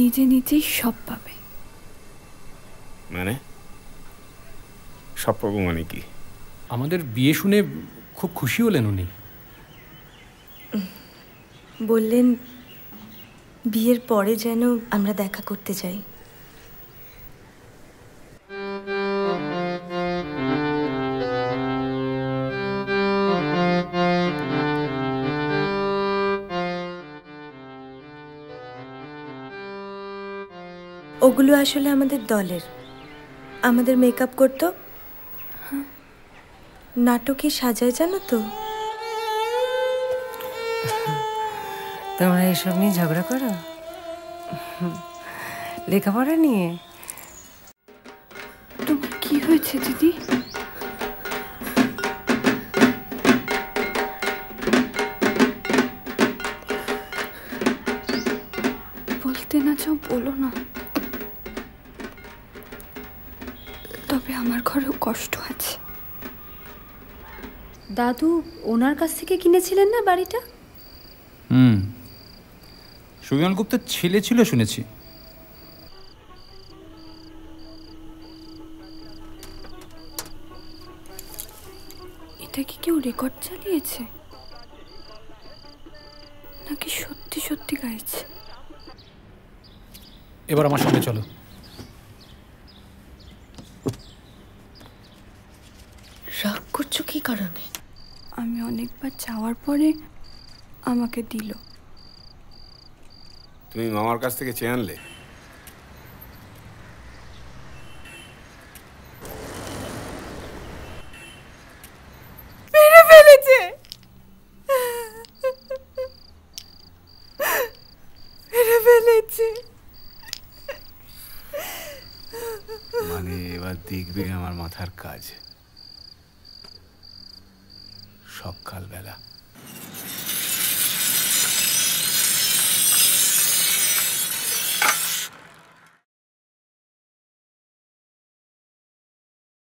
নিজে নিজেই সব পাবে। মানে সব পাবো মানে কি? আমাদের বিয়ে শুনে খুব খুশি হলেন উনি। বললেন বিয়ের পরে যেন আমরা দেখা করতে যাই। ওগুলো আসলে আমাদের দলের, আমাদের মেকআপ করতো, নাটকে সাজায়, জানো তো। তোমরা এসব নিয়ে ঝগড়া করো লেখাপড়া নিয়ে? তোমার কি হয়েছে দিদি? বলতে না চাও বলো না, তবে আমার ঘরেও কষ্ট আছে। দাদু ওনার কাছ থেকে কিনেছিলেন না বাড়িটা? সুবিমল গুপ্তের ছেলে ছিল শুনেছি। এটা কি কেউ রেকর্ড চালিয়েছে নাকি সত্যি সত্যি গাইছে? এবার আমার সঙ্গে চলো। রাগ করছো কি কারণে? আমি অনেকবার চাওয়ার পরে আমাকে দিল। তুমি মামার কাছ থেকে চেয়ে আনলে? মেরে ফেলেছে, মেরে ফেলেছে। মানে এবার দেখবে আমার মাথার কাজ সকালবেলা।